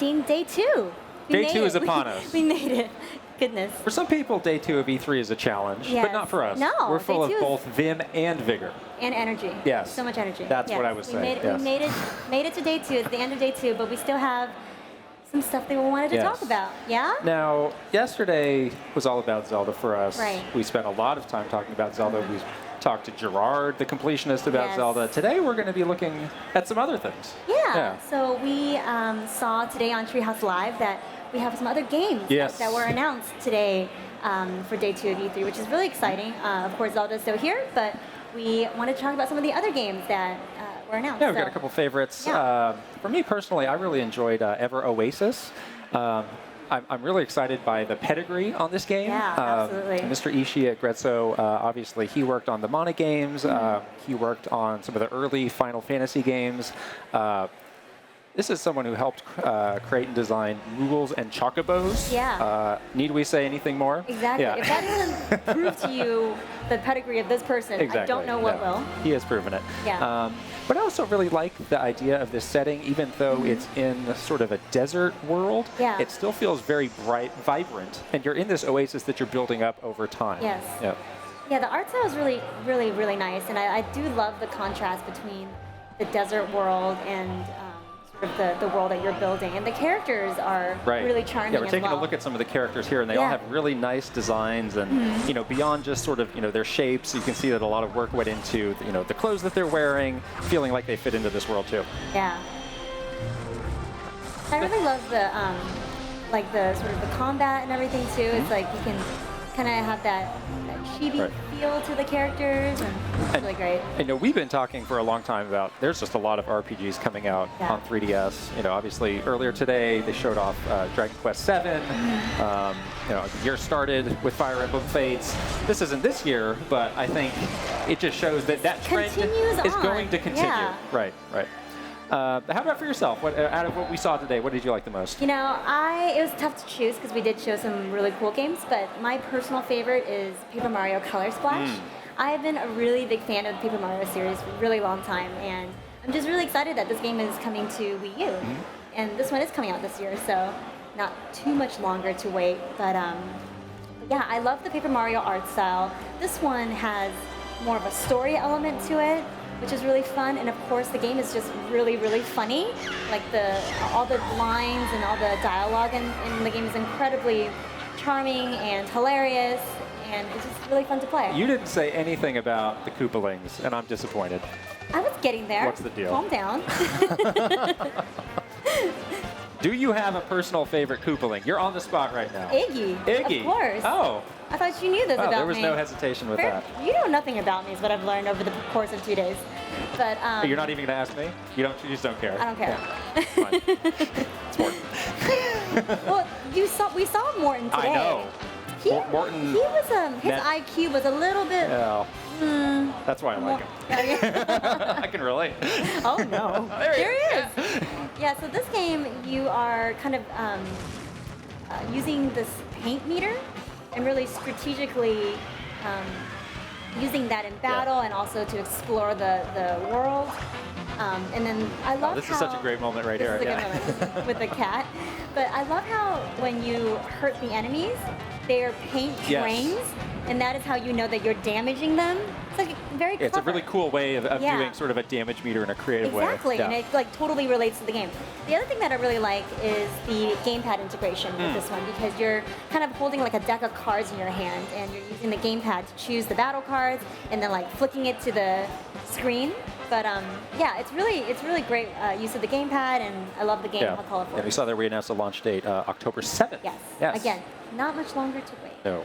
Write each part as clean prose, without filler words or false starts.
Seeing day 2. Day 2 is upon us. We made it. Goodness. For some people, day 2 of E3 is a challenge, Yes. but not for us. No, We're full day of 2 is- both vim and vigor. And energy. Yes. So much energy. That's yes. what I was saying. We made it to day 2. It's the end of day 2, but we still have some stuff that we wanted to Yes. talk about. Yeah? Now, yesterday was all about Zelda for us. Right. We spent a lot of time talking about Zelda. We talked to Gerard, the completionist, about Yes. Zelda. Today, we're going to be looking at some other things. Yeah. So we saw today on Treehouse Live that we have some other games Yes. that were announced today for day 2 of E3, which is really exciting. Of course, Zelda's still here, but we wanted to talk about some of the other games that were announced. Yeah, we've got a couple favorites. Yeah. For me personally, I really enjoyed Ever Oasis. I'm really excited by the pedigree on this game. Yeah, absolutely. Mr. Ishii at Grezzo, obviously, he worked on the Mana games. He worked on some of the early Final Fantasy games. This is someone who helped create and design Moogles and Chocobos. Yeah. Need we say anything more? Exactly. Yeah. If that doesn't prove to you the pedigree of this person, Exactly. I don't know what will. He has proven it. Yeah. But I also really like the idea of this setting, even though it's in sort of a desert world. Yeah. It still feels very bright, vibrant, and you're in this oasis that you're building up over time. Yes. Yeah. Yeah, the art style is really, really, really nice, and I do love the contrast between the desert world and sort of the world that you're building. And the characters are Right. really charming Yeah, we're as taking well. a look at some of the characters here, and they all Yeah. have really nice designs, and you know, beyond just sort of their shapes, you can see that a lot of work went into the clothes that they're wearing, feeling like they fit into this world too. Yeah. I really love the like the sort of the combat and everything too. It's like you can kind of have that chibi Right. feel to the characters, and it's really great. I know we've been talking for a long time about there's just a lot of RPGs coming out Yeah. on 3DS. Obviously earlier today they showed off Dragon Quest VII. The year started with Fire Emblem Fates. This isn't this year, but I think it just shows that trend Continues is on. going to continue. Yeah. Right, right. How about for yourself? What out of what we saw today, what did you like the most? You know, it was tough to choose because we did show some really cool games, but my personal favorite is Paper Mario Color Splash. I have been a really big fan of the Paper Mario series for a really long time, and I'm just really excited that this game is coming to Wii U. And this one is coming out this year, so not too much longer to wait. But yeah, I love the Paper Mario art style. This one has more of a story element to it, which is really fun, and of course the game is just really, really funny. Like all the lines and all the dialogue in the game is incredibly charming and hilarious, and it's just really fun to play. You didn't say anything about the Koopalings, and I'm disappointed. I was getting there. What's the deal? Calm down. Do you have a personal favorite Koopaling? You're on the spot right now. Iggy. Iggy. Of course. Oh. I thought you knew this about me. There was no hesitation with that. You know nothing about me is what I've learned over the course of 2 days. But You're not even going to ask me? You just don't care? I don't care. Yeah. Fine. It's Morton. Well, we saw Morton today. I know. Morton. He was his Net- IQ was a little bit. Yeah. That's why I like him. I can relate. Oh no. There he is. Yeah. So this game, you are kind of using this paint meter and really strategically using that in battle and also to explore the world. And then I love This how is such a great moment right this here. is a good moment with the cat. But I love how when you hurt the enemies, their paint Yes. drains, and that is how you know that you're damaging them. It's like very clever. It's a really cool way of Yeah. doing sort of a damage meter in a creative way. Exactly, Yeah. and it like totally relates to the game. The other thing that I really like is the gamepad integration with this one, because you're kind of holding like a deck of cards in your hand, and you're using the gamepad to choose the battle cards, and then like flicking it to the screen. But yeah, it's really great use of the gamepad, and I love the game, how colorful. And we saw that we announced a launch date October 7th. Yes. Again, not much longer to wait. No.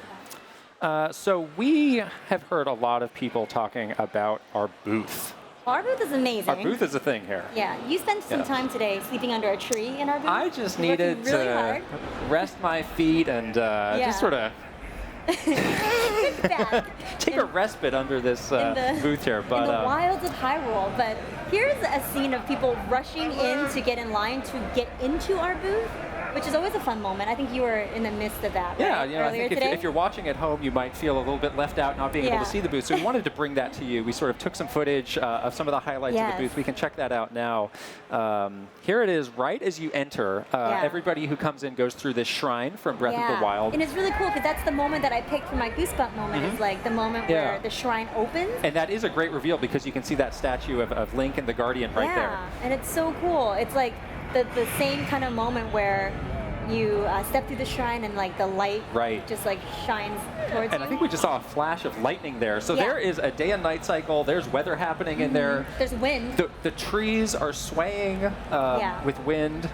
So we have heard a lot of people talking about our booth. Our booth is amazing. Our booth is a thing here. Yeah, you spent some time today sleeping under a tree in our booth. I just Working needed really to hard. rest my feet and just sort of Back take a respite under this booth here. But in the wilds of Hyrule, but here's a scene of people rushing in to get in line to get into our booth, which is always a fun moment. I think you were in the midst of that, Yeah, right? you know, I think if you're watching at home, you might feel a little bit left out not being able to see the booth. So we wanted to bring that to you. We sort of took some footage of some of the highlights of the booth. We can check that out now. Here it is, right as you enter. Everybody who comes in goes through this shrine from Breath of the Wild. And it's really cool because that's the moment that I picked for my Goosebump moment. Is like the moment where the shrine opens. And that is a great reveal because you can see that statue of Link and the Guardian right there. Yeah, and it's so cool. It's like the same kind of moment where you step through the shrine and like the light just like shines towards you. And I think we just saw a flash of lightning there. So there is a day and night cycle. There's weather happening in there. There's wind. The trees are swaying with wind.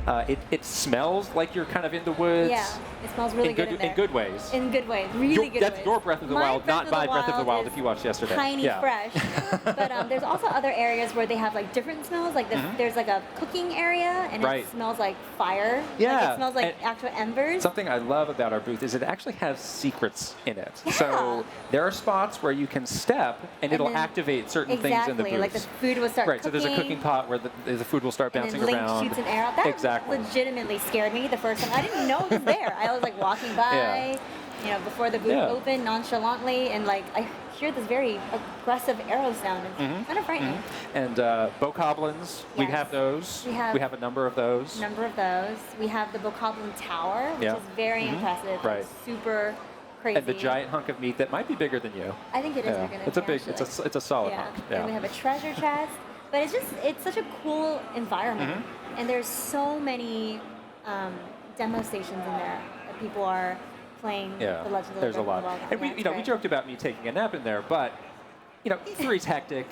It smells like you're kind of in the woods. Yeah, it smells really good in there. In good ways. In good ways, really good That's ways. your Breath of the Wild, not my Breath of the Wild if you watched yesterday. Tiny, fresh. But there's also other areas where they have like different smells. Like there's like a cooking area, and it smells like fire. Yeah. Like, it smells like actual embers. Something I love about our booth is it actually has secrets in it. So there are spots where you can step, and it'll activate certain things in the booth. Like the food will start cooking. So there's a cooking pot where the food will start bouncing and then Link around. shoots an arrow. That legitimately scared me the first time. I didn't know it was there. I was like walking by, you know, before the booth opened nonchalantly, and like I hear this very aggressive arrow sound. It's kind of frightening. And bokoblins, we have those. We have a number of those. We have the bokoblin tower, which is very impressive. It's super crazy. And the giant hunk of meat that might be bigger than you. I think it is bigger than me. It's a solid hunk. And we have a treasure chest. But it's such a cool environment. And there's so many demo stations in there that people are playing the Legend of the There's a lot. And we joked about me taking a nap in there, but you know, E3's hectic.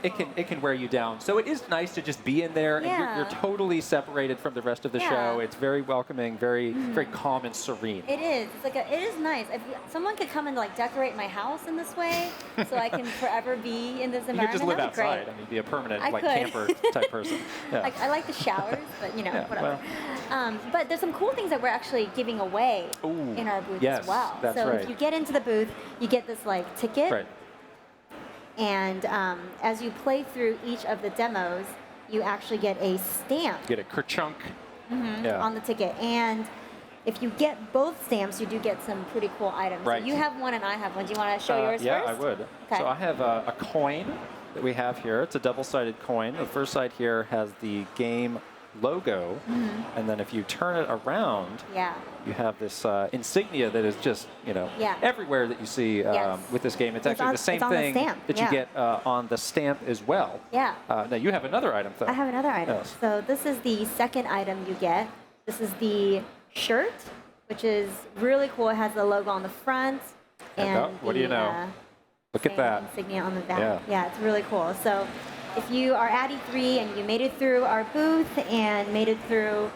It can wear you down. So it is nice to just be in there, and you're totally separated from the rest of the show. It's very welcoming, very calm and serene. It is. It's like it is nice. If someone could come and like decorate my house in this way, so I can forever be in this environment. You could just live outside. Great. I mean, be a permanent camper type person. Like I like the showers, but you know, whatever. But there's some cool things that we're actually giving away in our booth as well. So if you get into the booth, you get this like ticket. And as you play through each of the demos, you actually get a stamp. You get a kerchunk on the ticket. And if you get both stamps, you do get some pretty cool items. So you have one and I have one. Do you want to show yours first? Yeah, I would. Okay. So I have a coin that we have here. It's a double-sided coin. The first side here has the game logo, and then if you turn it around, you have this insignia that is just, you know, everywhere that you see with this game. It's actually the same thing that you get on the stamp as well. Now you have another item, though. I have another item. Yes. So this is the second item you get. This is the shirt, which is really cool. It has the logo on the front and what do you know? Look at that insignia on the back. Yeah, it's really cool. So if you are at E3 and you made it through our booth and made it through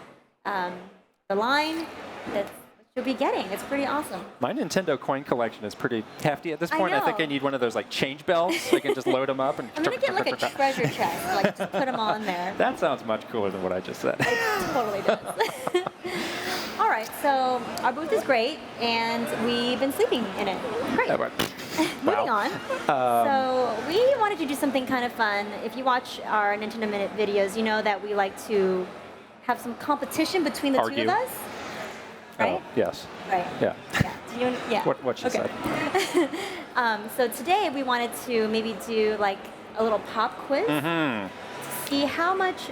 the line, that's what you'll be getting. It's pretty awesome. My Nintendo coin collection is pretty hefty at this point. I think I need one of those like change bells so I can just load them up. And I'm going to get like a treasure chest, like just put them all in there. That sounds much cooler than what I just said. It totally does. All right, so our booth is great, and we've been sleeping in it. Great. Moving on. So we wanted to do something kind of fun. If you watch our Nintendo Minute videos, you know that we like to have some competition between the two of us. Right? Yes. Right. Yeah. What she said. So today we wanted to maybe do like a little pop quiz to see how much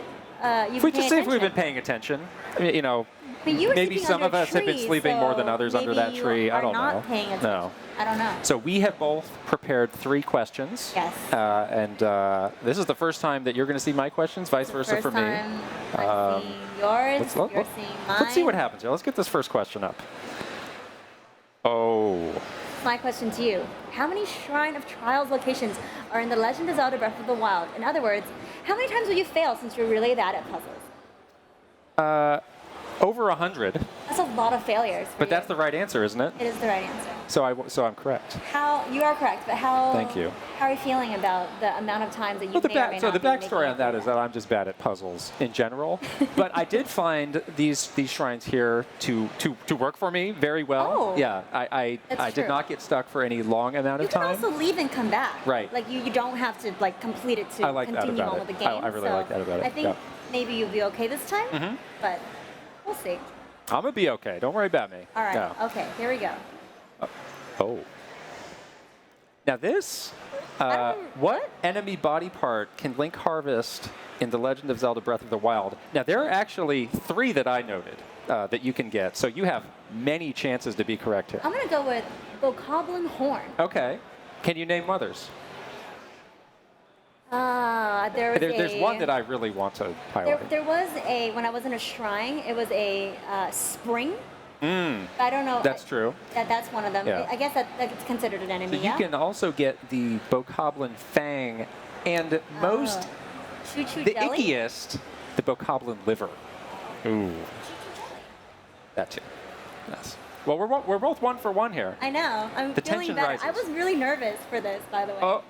we just see if we've been paying attention. I mean, you know, maybe some of us have been sleeping more than others under that tree. I don't know. No. I don't know. So we have both prepared 3 questions. Yes. And this is the first time that you're going to see my questions, vice versa for me. I'm seeing yours. You're seeing mine. Let's see what happens here. Let's get this first question up. Oh. My question to you. How many Shrine of Trials locations are in The Legend of Zelda Breath of the Wild? In other words, how many times will you fail since you're really bad at puzzles? Over 100. That's a lot of failures. But that's the right answer, isn't it? It is the right answer. So I'm correct. How you are correct, but how? Thank you. How are you feeling about the amount of times that you Well, may or may so not the be making backstory it on that through is that I'm just bad at puzzles in general. But I did find these shrines here to work for me very well. Oh. Yeah, I That's did true. not get stuck for any long amount You of can time. also leave and come back. Right. Like you don't have to like complete it to I like that continue about on it. with the game. I really so like that about it, I think yeah. maybe you'll be okay this time, but we'll see. I'm gonna be okay. Don't worry about me. All right. No. Okay. Here we go. Oh. Now this, what enemy body part can Link harvest in The Legend of Zelda Breath of the Wild? Now there are actually 3 that I noted that you can get, so you have many chances to be correct here. I'm gonna go with Bokoblin Horn. Okay. Can you name others? There's one that I really want to highlight. There was when I was in a shrine, it was a spring. I don't know. That's true. That's one of them. Yeah. I guess that's considered an enemy. So you can also get the Bokoblin Fang, and most, Choo Choo the Jelly? ickiest, the Bokoblin Liver. Ooh. That too. Yes. Well, we're both 1 for 1 here. I know. I'm The feeling tension better. I rises. was really nervous for this, by the way. Oh.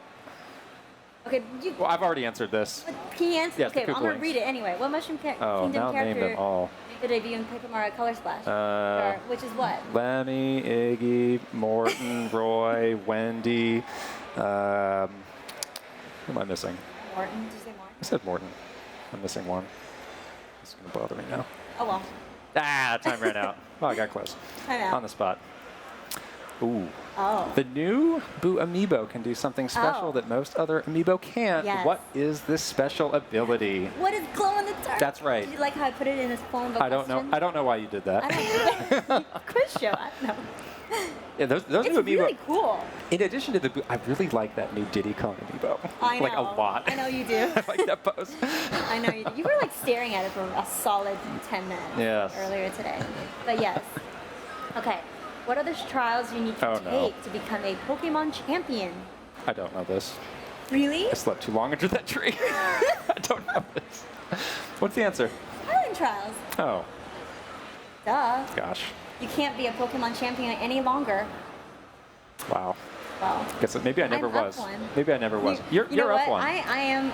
Okay. Well, I've already answered this. Can you answer? Yes, the okay, I'm Koopa gonna Links. read it anyway. What Mushroom Oh, Kingdom now name character them all. made the debut in Paper Mario Color Splash? Which is what? Lemmy, Iggy, Morton, Roy, Wendy. Who am I missing? Morton. Did you say Morton? I said Morton. I'm missing one. It's going to bother me now. Oh well. Time ran out. Oh, I got close. I know. On the spot. Ooh. Oh. The new Boo Amiibo can do something special Oh. that most other Amiibo can't. Yes. What is this special ability? What is glow in the dark? That's right. Did you like how I put it in this form of a I don't know. question? I don't know why you did that. I don't know. Quiz show. I don't know. Yeah, those It's new Amiibo. really cool. In addition to the Boo, I really like that new Diddy Kong Amiibo. I know. Like a lot. I know you do. I like that pose. I know you do. You were like staring at it for a solid 10 minutes Yes. earlier today. But yes. Okay. What are the trials you need to Oh, no. take to become a Pokemon champion? I don't know this. Really? I slept too long under that tree. I don't know this. What's the answer? Island trials. Oh, Duh. gosh. You can't be a Pokemon champion any longer. Wow. Well, Guess maybe I never I'm up was. one. Maybe I never was. you You're know up what? one. I am.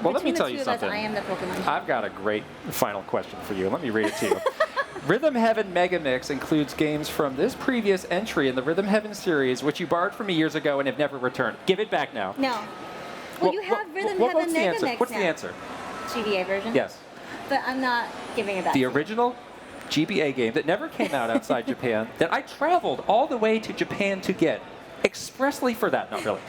Well, let me between the tell two you of us, something. I am the Pokemon champion. I've got a great final question for you. Let me read it to you. Rhythm Heaven Mega Mix includes games from this previous entry in the Rhythm Heaven series, which you borrowed from me years ago and have never returned. Give it back now. No. Well, you have Rhythm what's Heaven the Mega answer? Mix What's now. the answer? GBA version? Yes. But I'm not giving it back. The original GBA game that never came out outside Japan, that I traveled all the way to Japan to get, expressly for that. Not really.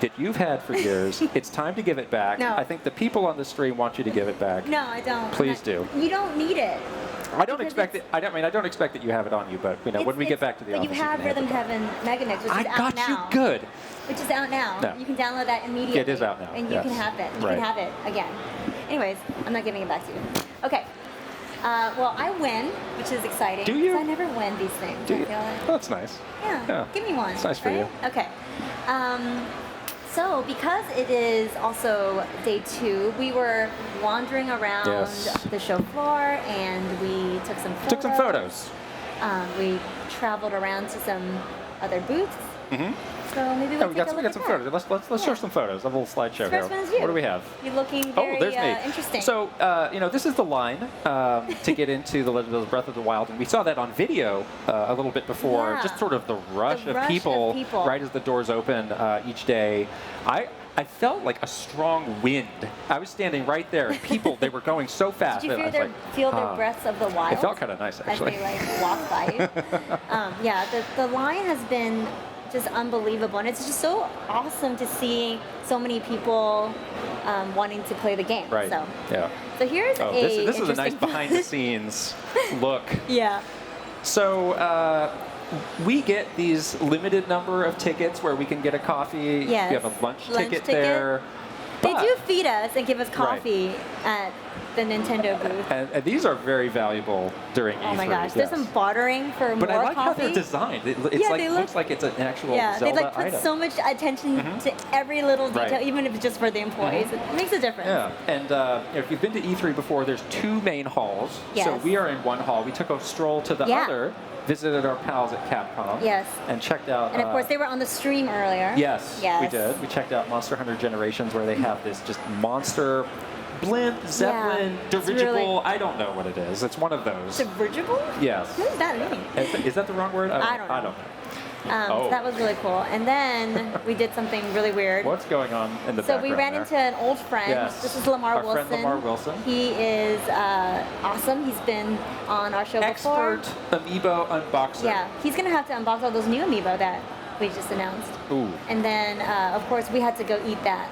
That you've had for years. It's time to give it back. No. I think the people on the stream want you to give it back. No, I don't. Please do. You don't need it. I don't Because expect it. I don't expect that you have it on you, but you know, when we get back to the But office, you have can Rhythm it back. Heaven Mega Mix, which I is out got now. you good. Which is out now. No. You can download that immediately. It is out now, And you yes. can have it. You Right. can have it again. Anyways, I'm not giving it back to you. Okay. Well, I win, which is exciting. Do you? 'cause I never win these things. Do I you? feel like. Oh, that's nice. Yeah. Yeah. Give me one. It's nice for right? you. Okay. So because it is also day 2, we were wandering around Yes. the show floor and we took some photos. Took some photos. We traveled around to some other booths. Mm-hmm. So maybe Yeah, we'll we take got a look some at that. photos. Let's show Yeah. some photos. I have a little slideshow here. First one is you. What do we have? You're looking very Oh, there's me. interesting. So, this is the line to get into the Legend of Breath of the Wild, and we saw that on video a little bit before. Yeah. Just sort of the rush, The of, rush of people people. right as the doors open each day. I felt like a strong wind. I was standing right there, and people, they were going so fast. Did you that I feel was like, feel their "Ah." breaths of the wild? It felt kind of nice, actually. As they like walk by you. Yeah, the line has been just unbelievable, and it's just so awesome to see so many people wanting to play the game. Right. So, Yeah. so here's Oh, a this is a nice interesting- behind-the-scenes look. Yeah. So we get these limited number of tickets where we can get a coffee. Yes. We have a lunch ticket ticket. there. They But- do feed us and give us coffee at the Nintendo booth. And these are very valuable during E3. Oh my gosh, yes. there's some bartering for But more I like how coffee. they're designed. It's Yeah, like they looks like it's an actual Yeah, they Zelda like put item. so much attention to every little detail, Right. even if it's just for the employees. It makes a difference. Yeah, and if you've been to E3 before, there's 2 main halls. So Yes. we are in one hall. We took a stroll to the Yeah. other, visited our pals at Capcom. Yes. And checked out. And of course, they were on the stream earlier. Yes, Yes. we did. We checked out Monster Hunter Generations, where they have this just monster blimp, zeppelin, it's dirigible. really- I don't know what it is. It's one of those. Dirigible? Yes. What does that mean? Is that the wrong word? I don't know. Oh. So that was really cool. And then we did something really weird. What's going on in the So background we ran there? into an old friend. Yes. This is Lamar Our Wilson. friend Lamar Wilson. He is awesome. He's been on our show before. Expert amiibo unboxer. Yeah, he's gonna have to unbox all those new amiibo that we just announced. Ooh. And then, of course, we had to go eat that.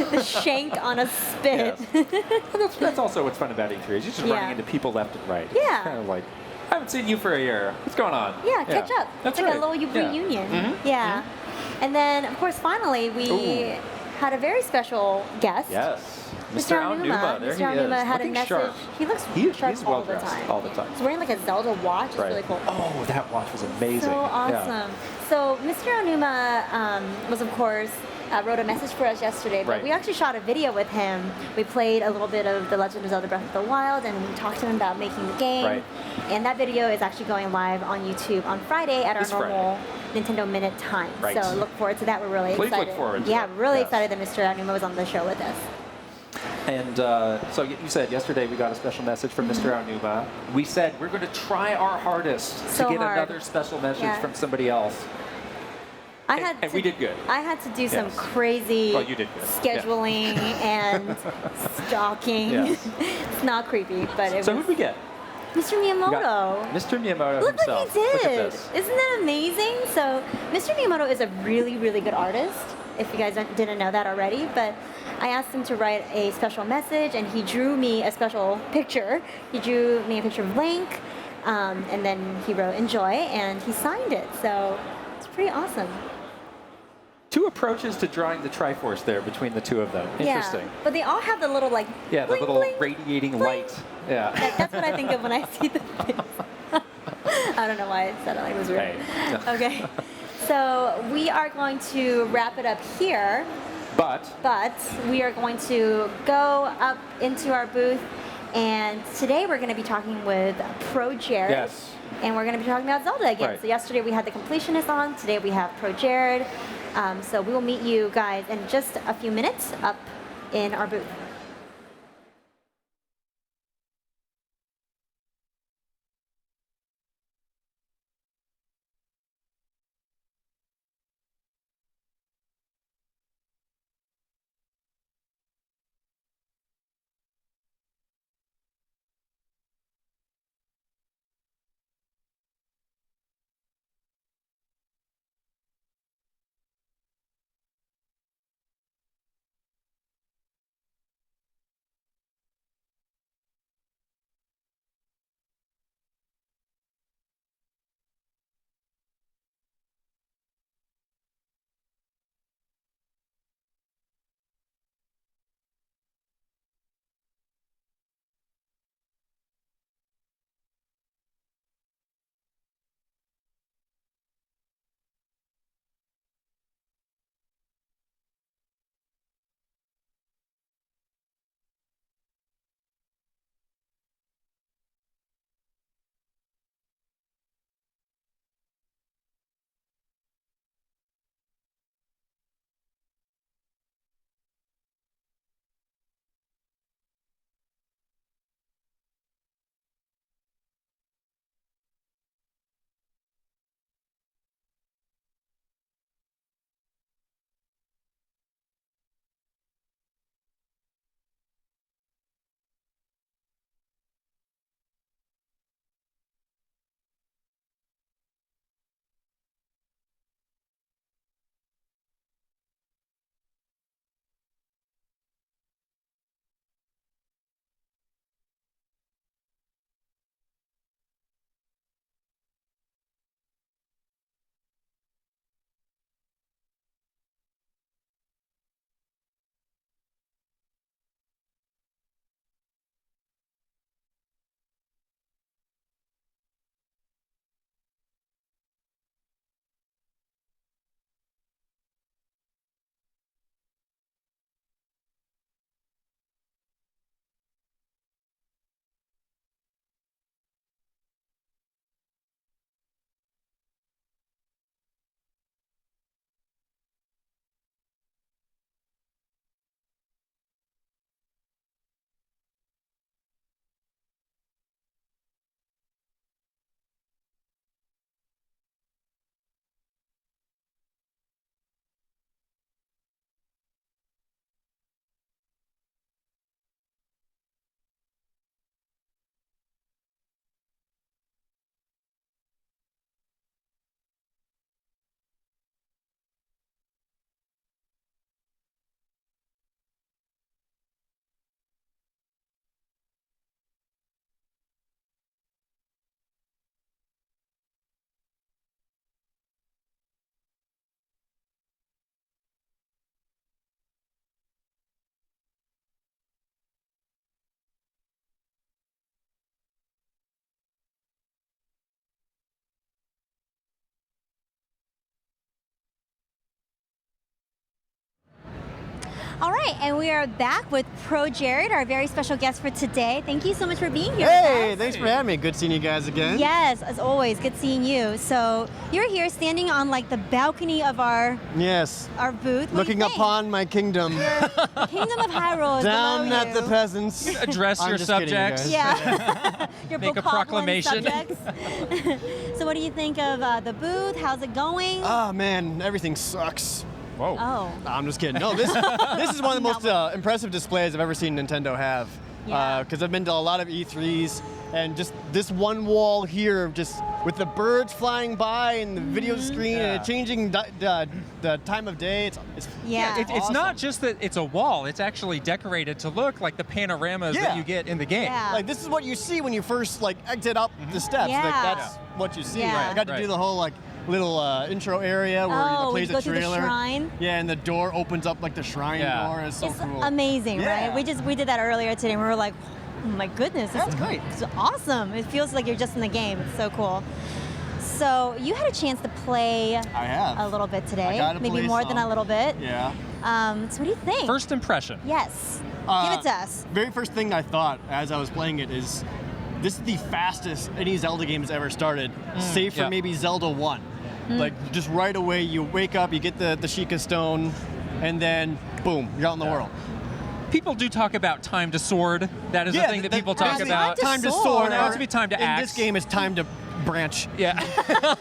The shank on a spit. Yes. That's also what's fun about E3 is you're just Yeah. running into people left and right. Yeah. It's kind of like, I haven't seen you for a year. What's going on? Yeah, catch up. That's it's like right. a little Yeah. reunion. Mhm. Yeah. And then, of course, finally, we Ooh. had a very special guest. Yes. Mr. Aonuma. There Mr. he Aonuma is. had a Looking message. sharp. He looks sharp He's all well the dressed time. all the time. He's wearing like a Zelda watch. It's Right. really cool. Oh, that watch was amazing. So Yeah. awesome. So Mr. Aonuma was, of course, wrote a message for us yesterday, but Right. we actually shot a video with him. We played a little bit of The Legend of Zelda Breath of the Wild, and we talked to him about making the game. Right. And that video is actually going live on YouTube on Friday at our This normal Nintendo Minute time. Right. So look forward to that. We're really Please look excited. forward to yeah, it. really Yes. excited that Mr. Aonuma was on the show with us. And so you said yesterday we got a special message from Mr. Aonuma. We said we're going to try our hardest So to get hard. another special message Yeah. from somebody else. And we did good. I had to do some Yes. crazy Well, you did good. Yeah. scheduling and stalking. Yes. It's not creepy, but it So was who'd we get? Mr. We Miyamoto. got Mr. Miyamoto Look himself. what he Look at did. this. Isn't that amazing? So Mr. Miyamoto is a really, really good artist, if you guys didn't know that already. But I asked him to write a special message, and he drew me a special picture. He drew me a picture of Link, and then he wrote "Enjoy," and he signed it. So it's pretty awesome. 2 approaches to drawing the Triforce there between the 2 of them. Interesting. Yeah, but they all have the little like Yeah, the bling, little bling. radiating bling. light. Yeah. That's what I think of when I see the things. I don't know why I said it like it was weird. Hey. Okay, so we are going to wrap it up here, But we are going to go up into our booth, and today we're going to be talking with ProJared. Yes. And we're going to be talking about Zelda again. Right. So yesterday we had the completionist on. Today we have ProJared. So we will meet you guys in just a few minutes up in our booth. All right, and we are back with ProJared, our very special guest for today. Thank you so much for being here. Hey, with us. thanks for having me. Good seeing you guys again. Yes, as always, good seeing you. So you're here standing on like the balcony of our Yes. booth. What do Looking you think? upon my kingdom. The kingdom of Hyrule is Down below at the you. peasants. Address I'm your just kidding, you subjects. guys. Yeah. Your Make a bokoblin proclamation. subjects. So what do you think of the booth? How's it going? Oh man, everything sucks. Whoa. Oh. I'm just kidding. No, this is one of the most impressive displays I've ever seen Nintendo have. Yeah. Because I've been to a lot of E3s, and just this one wall here, just with the birds flying by and the video screen and it changing the time of day. It's Yeah. It's awesome. not just that it's a wall, it's actually decorated to look like the panoramas Yeah. that you get in the game. Yeah. Like this is what you see when you first like exit up the steps. Yeah. Like that's what you see. Yeah. I got to Right. do the whole like little intro area where Oh, it plays you go the through the trailer. shrine? Yeah, and the door opens up like the shrine Yeah. door. It's so It's cool. amazing, Yeah. right? We did that earlier today and we were like, oh my goodness, this That's is great. It's awesome. It feels like you're just in the game. It's so cool. So you had a chance to play I have. a little bit today, I got to maybe play more than some. a little bit. Yeah. So what do you think? First impression. Yes. Give it to us. Very first thing I thought as I was playing it is, this is the fastest any Zelda game has ever started, save for Yeah. maybe Zelda 1. Like just right away, you wake up, you get the Sheikah Stone, and then boom, you're out in the world. People do talk about time to sword. That is a thing that people talk Time about. to Time to sword. sword. Now it's be time to In axe. this game, it's time to branch. Yeah.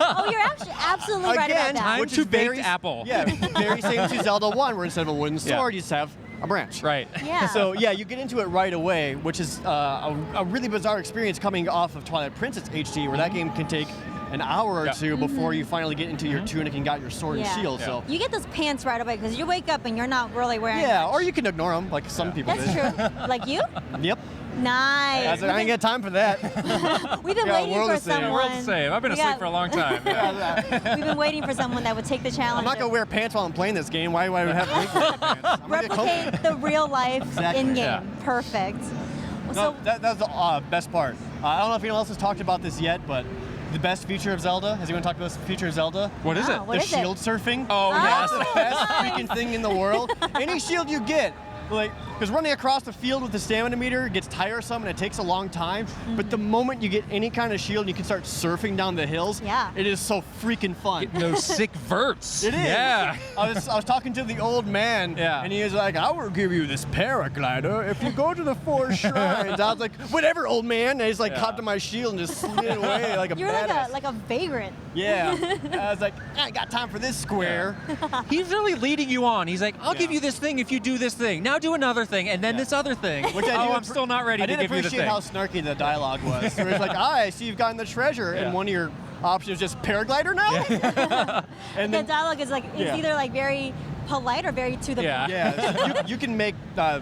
Oh, you're actually absolutely right about Again, that. Time which to is very baked apple. Yeah, very same to Zelda 1, where instead of a wooden Yeah. sword, you just have a branch. Right. Yeah. So yeah, you get into it right away, which is a really bizarre experience coming off of Twilight Princess HD, where that game can take an hour or Yeah. two before you finally get into your tunic and got your sword Yeah. and shield. Yeah. So You get those pants right away because you wake up and you're not really wearing yeah, much. or you can ignore them like some people That's did. true. Like you? Yep. Nice. I ain't got time for that. We've been Yeah, waiting world for is the same. someone. World's the same. I've been We asleep got- for a long time. Yeah. We've been waiting for someone that would take the challenge. I'm not gonna of wear pants while I'm playing this game. Why would I have Link wear pants? I'm gonna get comfy. replicate the real life Exactly. in game. Yeah. Perfect. Well, No, so that's the best part. I don't know if anyone else has talked about this yet, but the best feature of Zelda. Has anyone talked about this feature of Zelda? What is Oh, it? what The is it? shield surfing. Oh, That's yes. the best freaking thing in the world. Any shield you get, like, because running across the field with the stamina meter gets tiresome and it takes a long time. But the moment you get any kind of shield, and you can start surfing down the hills. Yeah. It is so freaking fun. Getting those sick verts. It is. Yeah. I was talking to the old man, Yeah. and he was like, "I will give you this paraglider if you go to the 4 shrines." I was like, "Whatever, old man." And he's like, Yeah. hopped on my shield and just slid away like a you're badass. like a vagrant. Yeah. I was like, "I ain't got time for this square." He's really leading you on. He's like, I'll give Yeah. you this thing if you do this thing. Now do another thing, and then Yeah. this other thing. Which I oh, do I'm still not ready I to did give you the appreciate thing. how snarky the dialogue was. So it's like, I see you've gotten the treasure, Yeah. and one of your options is just paraglider now? and The then, dialogue is like it's Yeah. either like very polite or very to the Yeah. point. yeah, so you can make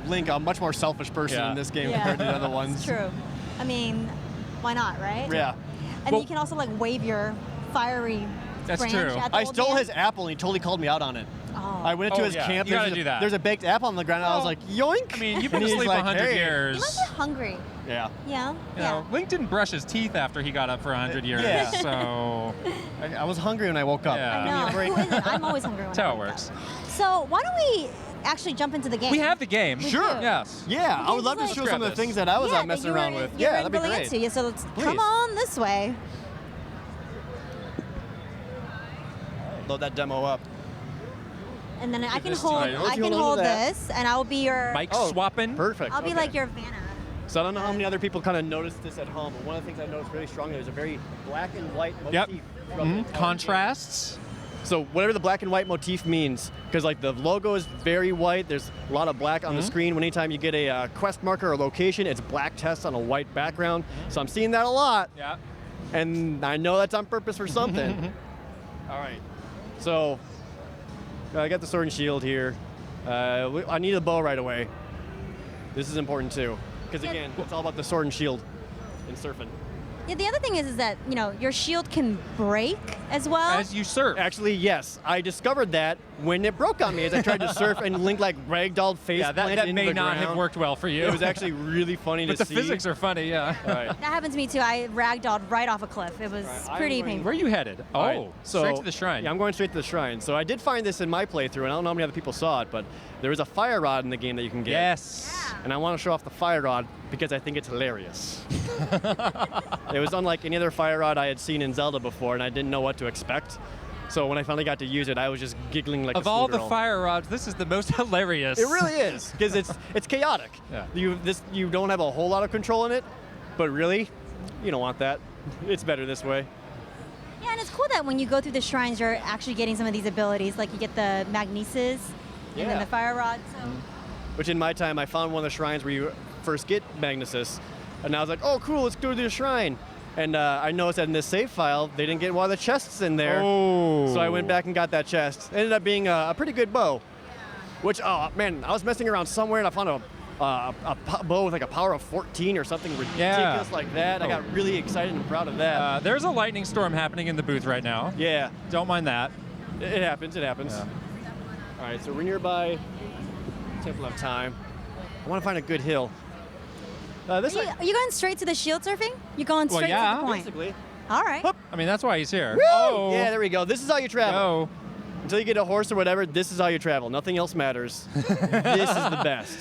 Link a much more selfish person Yeah. in this game Yeah. compared to the other ones. It's true. I mean, why not, right? Yeah. And Well- you can also like wave your fiery That's branch true. at the I old stole man. his apple, and he totally called me out on it. Oh. I went into Oh, his yeah. camp. You gotta There's do that. There's a baked apple on the ground. And I was Well, like, yoink! I mean, you've And been he's asleep like, 100 hey. You years. might be hungry. Yeah. Yeah. You know, Link didn't brush his teeth after he got up for 100 years. Yeah. So I was hungry when I woke up. Yeah. I Give me know. a break. Who isn't? I'm always hungry when that's I how it wake works. up. So why don't we actually jump into the game? We have the game. We Sure. do. Yes. Yeah, I would love to Let's show grab some of the this. things that I was Yeah, messing that you were- around with. you were Yeah, that'd be really great. into. Yeah, so let's Please. come on this way. Load that demo up. And then I can this to hold you. Hold I you can on to hold that. this and I'll be your Mike Oh, swapping. Perfect. I'll be okay. like your Vanna. So I don't know how many other people kind of noticed this at home, but one of the things I noticed really strongly is a very black and white motif. Yep. throughout the entire Contrasts. game. So whatever the black and white motif means, because like the logo is very white, there's a lot of black on the screen. Anytime you get a quest marker or location, it's black text on a white background. So I'm seeing that a lot, Yeah. and I know that's on purpose for something. All right. So I got the sword and shield here. I need a bow right away. This is important too, because again, it's all about the sword and shield in surfing. Yeah, the other thing is that, you know, your shield can break as well. As you surf. Actually, yes, I discovered that when it broke on me as I tried to surf and Link like ragdolled face Yeah, that planted may into the not ground. have worked well for you. It was actually really funny but to the see. physics are funny, yeah. All right. That happened to me too. I ragdolled right off a cliff. It was Right, I'm pretty going- painful. Where are you headed? All right, Oh, so- straight to the shrine. Yeah, I'm going straight to the shrine. So I did find this in my playthrough, and I don't know how many other people saw it, but there is a fire rod in the game that you can get. Yes. And I want to show off the fire rod because I think it's hilarious. It was unlike any other fire rod I had seen in Zelda before, and I didn't know what to expect. So when I finally got to use it, I was just giggling like Of a all the schoolgirl. fire rods, this is the most hilarious. It really is, because it's chaotic. Yeah. You don't have a whole lot of control in it, but really, you don't want that. It's better this way. Yeah, and it's cool that when you go through the shrines, you're actually getting some of these abilities. Like you get the magnesis and then Yeah. the fire rod. So. Which in my time, I found one of the shrines where you first get Magnesis, and I was like, oh, cool, let's go to the shrine. And I noticed that in this save file, they didn't get one of the chests in there. Oh. So I went back and got that chest. It ended up being a pretty good bow. Which, oh man, I was messing around somewhere and I found a bow with like a power of 14 or something ridiculous like that. I got really excited and proud of that. There's a lightning storm happening in the booth right now. Yeah, Don't mind that. it happens, it happens. Yeah. All right, so we're nearby Temple of Time. I want to find a good hill. This Are you going straight to the shield surfing? You're going Well, straight yeah. to the point. basically. All right. I mean, that's why he's here. Woo! Oh. Yeah, there we go. This is how you travel. Go. Until you get a horse or whatever, this is how you travel. Nothing else matters. This is the best.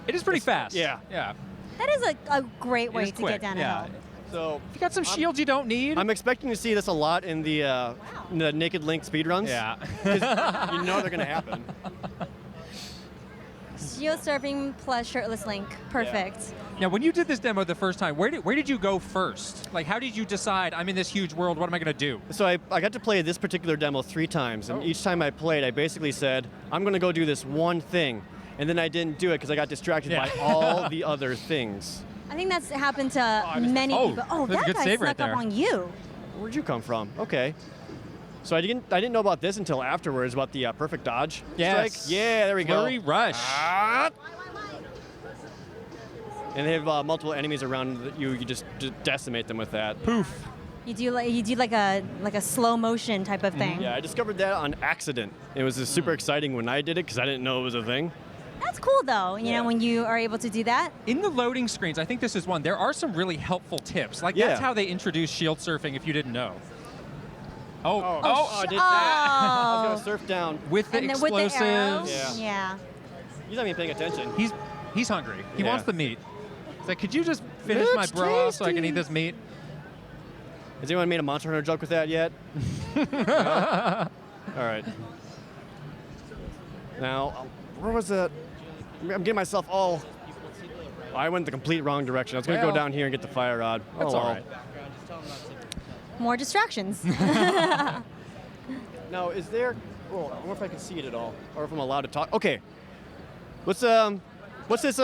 It is pretty fast. yeah. Yeah. That is a great way is to quick, get down a yeah. hill. So If you got some shields you don't need. I'm expecting to see this a lot in the Naked Link speedruns. yeah. 'Cause you know they're going to happen. Shield surfing plus shirtless Link. Perfect. Now, when you did this demo the first time, where did you go first? Like, how did you decide, I'm in this huge world, what am I going to do? So I got to play this particular demo 3 times, and each time I played, I basically said, I'm going to go do this one thing. And then I didn't do it because I got distracted Yeah. by all the other things. I think that's happened to many Oh, people. Oh, that's a that good guy save right snuck up there. on you. Where'd you come from? Okay. So I didn't know about this until afterwards, about the perfect dodge Yes. strike. Yeah, there we go. Flurry rush. And they have multiple enemies around that you just decimate them with that. Poof. You do like a slow motion type of thing. Yeah, I discovered that on accident. It was super exciting when I did it because I didn't know it was a thing. That's cool though. You Yeah. know, when you are able to do that. In the loading screens, I think this is one, there are some really helpful tips. Like, Yeah. that's how they introduced shield surfing if you didn't know. Oh, I did that. I was gonna surf down. with the And then with the arrow. explosives. Yeah. He's not even paying attention. He's hungry. He Yeah. wants the meat. It's like, could you just finish my Looks bra so I can tasty. eat this meat? Has anyone made a Monster Hunter joke with that yet? No? All right. Now, where was that? I'm getting myself all. I went the complete wrong direction. I was going to Well, go down here and get the fire rod. That's oh, all well. right. More distractions. Now, is there? Oh, I wonder if I can see it at all, or if I'm allowed to talk. Okay. What's this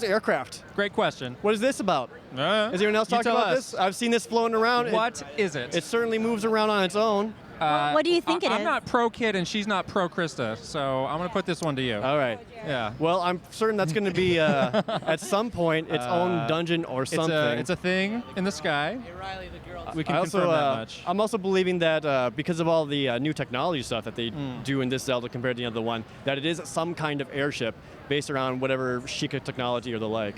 aircraft? Great question. What is this about? Is anyone else You talking tell about us. this? I've seen this floating around. What is it? It certainly moves around on its own. What do you think it I'm is? not pro kid and she's not pro Krista, so I'm gonna put this one to you. All right. Yeah. Well, I'm certain that's going to be at some point its own dungeon or something. It's a thing in the sky. We can I also, confirm that much. I'm also believing that because of all the new technology stuff that they do in this Zelda compared to the other one, that it is some kind of airship based around whatever Sheikah technology or the like.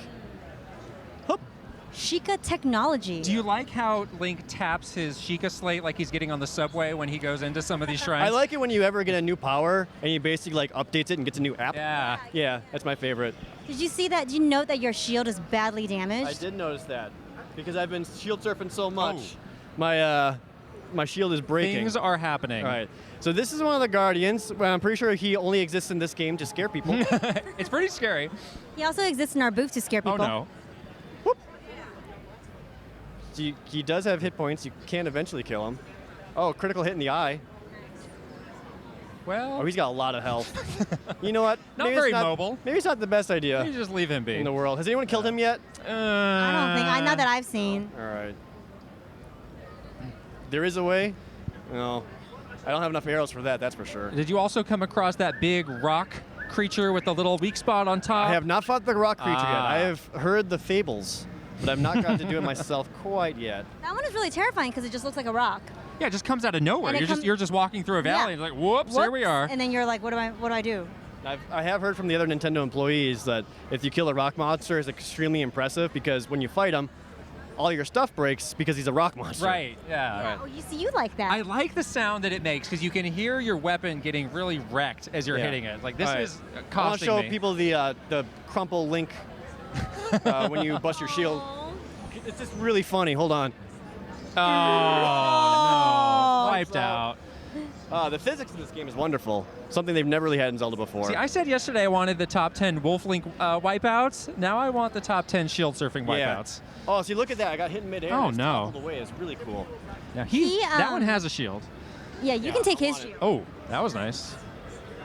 Sheikah technology. Do you like how Link taps his Sheikah slate like he's getting on the subway when he goes into some of these shrines? I like it when you ever get a new power and you basically like updates it and gets a new app. Yeah. Yeah, that's my favorite. Did you see that? Did you note that your shield is badly damaged? I did notice that because I've been shield surfing so much. Oh. My shield is breaking. Things are happening. All right. So this is one of the Guardians. Well, I'm pretty sure he only exists in this game to scare people. It's pretty scary. He also exists in our booth to scare Oh people. no. He does have hit points. You can eventually kill him. Oh, critical hit in the eye. Well, Oh, he's got a lot of health. You know what? Not Maybe it's very mobile. Maybe it's not the best idea you just leave him be. in the world. Has anyone killed him yet? I don't think. Not that I've seen. All right. There is a way. No, I don't have enough arrows for that. That's for sure. Did you also come across that big rock creature with the little weak spot on top? I have not fought the rock creature yet. Ah. I have heard the fables, but I've not gotten to do it myself quite yet. That one is really terrifying because it just looks like a rock. Yeah, it just comes out of nowhere. And You're just walking through a valley, Yeah. and like, whoops, there we are. And then you're like, what do I do? I have heard from the other Nintendo employees that if you kill a rock monster, it's extremely impressive because when you fight him, all your stuff breaks because he's a rock monster. Right, yeah. Oh, you like that. I like the sound that it makes because you can hear your weapon getting really wrecked as you're hitting it. Like, this is I want costing to show me. people the crumple link when you bust your shield. It's just really funny. Hold on. Oh, no. Wiped Oh. out. The physics in this game is wonderful. Something they've never really had in Zelda before. See, I said yesterday I wanted the top 10 Wolf Link wipeouts. Now I want the top 10 shield surfing wipeouts. Oh, see, look at that. I got hit in midair. Oh, and it's no. toppled away. It's really cool. Now that one um, has a shield. Yeah, you can take his on it. shield. Oh, that was nice.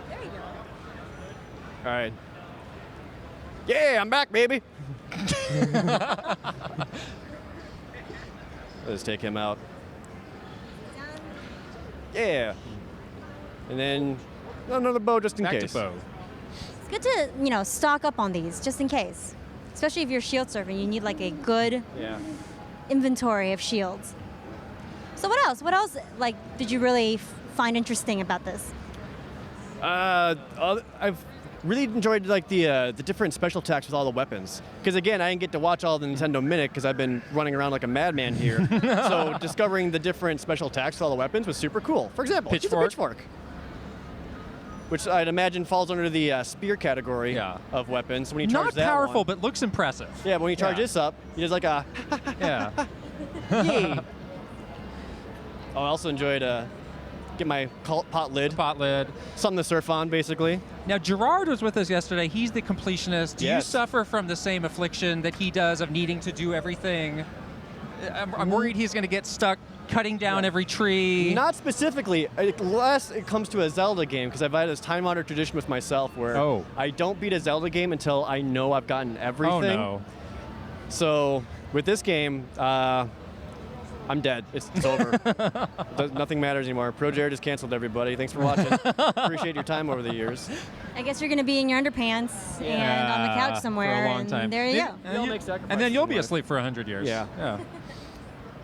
There you go. All right. Yeah, I'm back, baby. Let's take him out. Yeah. And then another bow just in Back case. to bow. It's good to, stock up on these just in case. Especially if you're shield surfing, you need like a good Yeah. inventory of shields. So what else? What else did you really find interesting about this? I've really enjoyed the different special attacks with all the weapons. Because again, I didn't get to watch all the Nintendo Minute because I've been running around like a madman here. So discovering the different special attacks with all the weapons was super cool. For example, it's a pitchfork, which I'd imagine falls under the spear category of weapons. When you charge Not that powerful, one, but looks impressive. yeah, when you charge this up, he does like a Yeah. yay. Oh, I also enjoyed get my pot lid, Pot lid. something to surf on, basically. Now, Gerard was with us yesterday. He's the completionist. Do you Yes. suffer from the same affliction that he does of needing to do everything? I'm worried he's going to get stuck cutting down every tree. Not specifically, unless it comes to a Zelda game, because I've had this time-honored tradition with myself where I don't beat a Zelda game until I know I've gotten everything. Oh, no. So with this game, I'm dead. It's over. Nothing matters anymore. ProJared has canceled everybody. Thanks for watching. Appreciate your time over the years. I guess you're going to be in your underpants and on the couch somewhere. For a long and time. There you go. We all make sacrifices And then you'll in be life. asleep for 100 years. Yeah.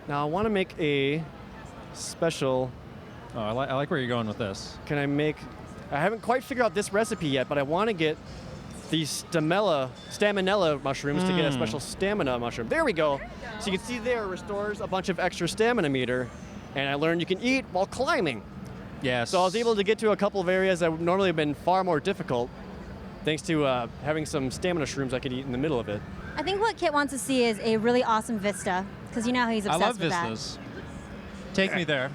Now I want to make a special. Oh, I like where you're going with this. Can I make? I haven't quite figured out this recipe yet, but I want to get these staminella mushrooms to get a special stamina mushroom. There we go. So you can see there, restores a bunch of extra stamina meter, and I learned you can eat while climbing. Yes. So I was able to get to a couple of areas that would normally have been far more difficult, thanks to having some stamina shrooms I could eat in the middle of it. I think what Kit wants to see is a really awesome vista, because you know how he's I obsessed love with vistas. Take me there.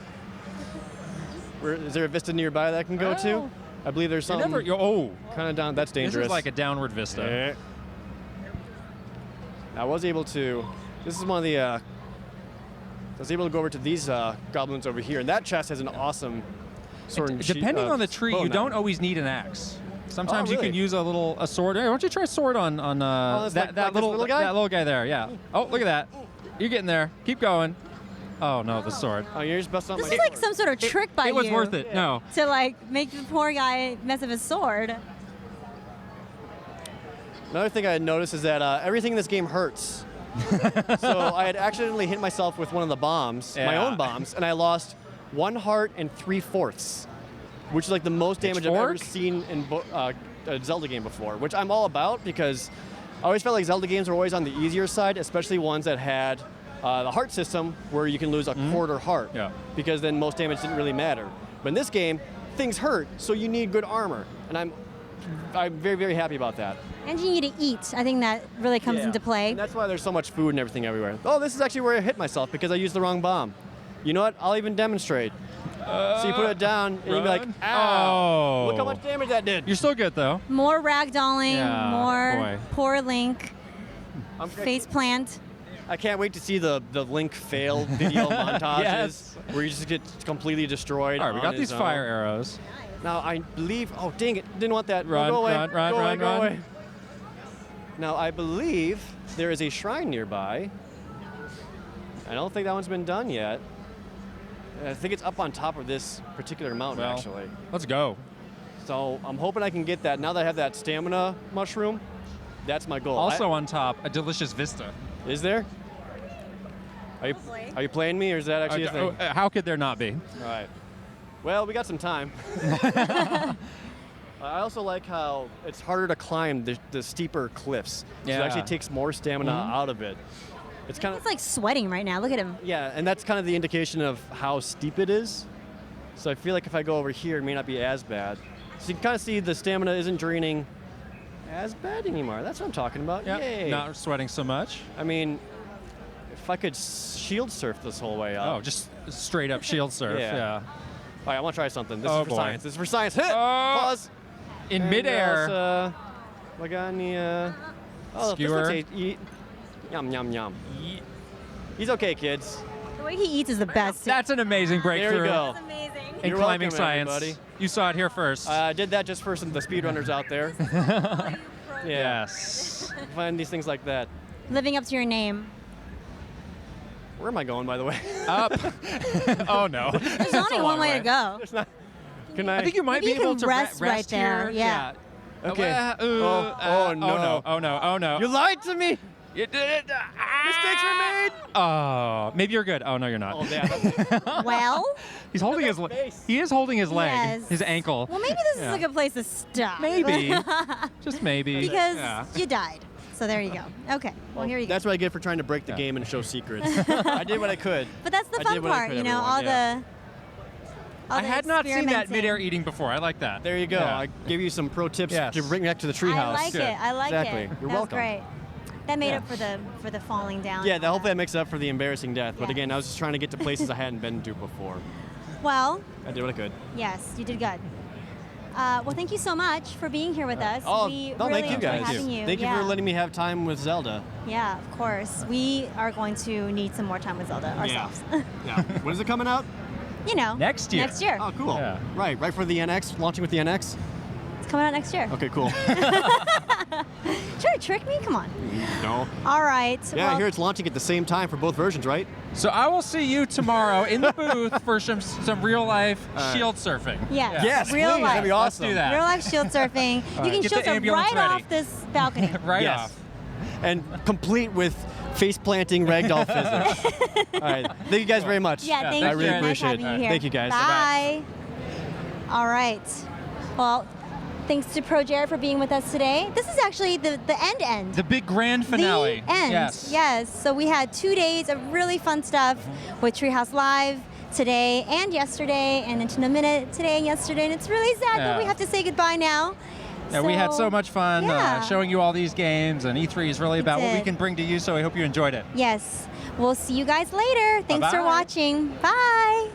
Is there a vista nearby that I can go to? Oh. I believe there's some Oh, kind of down. That's dangerous. this is like a downward vista. Eh. I was able to. This is one of the. I was able to go over to these goblins over here, and that chest has an awesome sword and Depending on the tree, bow you now. don't always need an axe. Sometimes you really? can use a sword. Hey, why don't you try sword on that's that like this little little guy? that little guy there? Yeah. Oh, look at that. You're getting there. Keep going. Oh no, the sword. Oh, you're just busting out This my is like sword. some sort of trick by you. It was worth it. No. To make the poor guy mess with his sword. Another thing I had noticed is that everything in this game hurts. So I had accidentally hit myself with one of the bombs, my Yeah. own bombs, and I lost 1 heart and 3/4, which is like the most damage I've ever Pitchfork? seen in a Zelda game before, which I'm all about because I always felt like Zelda games were always on the easier side, especially ones that had the heart system where you can lose a quarter heart, Yeah. because then most damage didn't really matter. But in this game, things hurt, so you need good armor, and I'm very, very happy about that. And you need to eat. I think that really comes Yeah. into play. And that's why there's so much food and everything everywhere. Oh, this is actually where I hit myself because I used the wrong bomb. You know what? I'll even demonstrate. So you put it down, and you be like, run. ow! Oh. Look how much damage that did. You're still good though. More ragdolling, Yeah, more boy. poor Link, I'm- face plant. I can't wait to see the Link fail video montages Yes. where you just get completely destroyed. All right, we on got his these own. fire arrows. Now I believe. Oh dang it! Didn't want that. No, Run, go away. run, run, go away, run, go run. away. Now I believe there is a shrine nearby. I don't think that one's been done yet. I think it's up on top of this particular mountain, Well, actually. Let's go. So I'm hoping I can get that. Now that I have that stamina mushroom, that's my goal. Also on top, a delicious vista. Is there? Are you playing me, or is that actually a thing? How could there not be? All right. Well, we got some time. I also like how it's harder to climb the steeper cliffs. So it actually takes more stamina out of it. It's kind of It's like sweating right now. Look at him. yeah, and that's kind of the indication of how steep it is. So I feel like if I go over here, it may not be as bad. So you can kind of see the stamina isn't draining as bad anymore. That's what I'm talking about. Yeah, Yay. not sweating so much. I mean, if I could shield surf this whole way up. Oh, just straight up shield surf. Yeah. All right, I want to try something. This Oh, is for boy. science. This is for science. Hit! Oh. Pause. In And midair. Lagania. Oh, this Skewer. looks eat. Yum, yum, yum. He's okay, kids. The way he eats is the best. That's an amazing breakthrough. There you go. That's amazing. In You're climbing welcome, science. everybody. You saw it here first. I did that just for some of the speedrunners out there. Yes. Find these things like that. Living up to your name. Where am I going, by the way? Up. Oh no. There's only one way to go. There's not. Can I? I think you might Maybe be you able can to rest right there, here. yeah. Okay. Oh Oh, no. no. Oh no. Oh no. You lied to me. You did it. Mistakes were made. Oh, maybe you're good. Oh no, you're not. Oh, yeah. Well, He's holding his. face. He is holding his leg. yes. His ankle. Well, maybe this Yeah. is a good place to stop. Maybe. Just maybe. Because Yeah. you died. So there you go. Okay. Well, here you go. That's what I get for trying to break the game and show secrets. I did what I could. But that's the I fun did what I part, could, you know, everyone, all yeah. I had not seen that experimenting. midair eating before. I like that. There you go. Yeah. I gave you some pro tips Yes. to bring back to the treehouse. I like Good. it. I like Exactly. it. You're that welcome. was great. That made Yeah. up for the falling down. Yeah, hopefully that makes up for the embarrassing death. But Yeah. again, I was just trying to get to places I hadn't been to before. Well, I did what I could. yes, you did good. Well, thank you so much for being here with us. Oh, we no, really thank you enjoyed guys. having you. Thank you yeah. for letting me have time with Zelda. Yeah, of course. We are going to need some more time with Zelda ourselves. Yeah. When is it coming out? You know. Next year. Next year. Oh, cool. Yeah. Right for the NX, launching with the NX. It's coming out next year. Okay, cool. Try to trick me? Come on. No. All right. Yeah, I well, hear it's launching at the same time for both versions, right? So I will see you tomorrow in the booth for some real life shield surfing. Yes. Yes, Real please. life. That'd be awesome. Let's do that. Real life shield surfing. You can Get shield the surf ambulance right ready. off this balcony. Right Yes. off. And complete with face-planting ragdoll physics. All right. Thank you guys very much. Yeah, thank I you. really Nice appreciate having it. you here. Thank you guys. Bye. All right. Well, thanks to ProJared for being with us today. This is actually the end. The big grand finale. The end. Yes. Yes. So we had 2 days of really fun stuff with Treehouse Live today and yesterday, and into a minute today and yesterday. And it's really sad that we Yeah. have to say goodbye now. Yeah, we had so much fun yeah. showing you all these games, and E3 is really about what we did. can bring to you, so I hope you enjoyed it. Yes. We'll see you guys later. Thanks for Bye-bye. watching. Bye.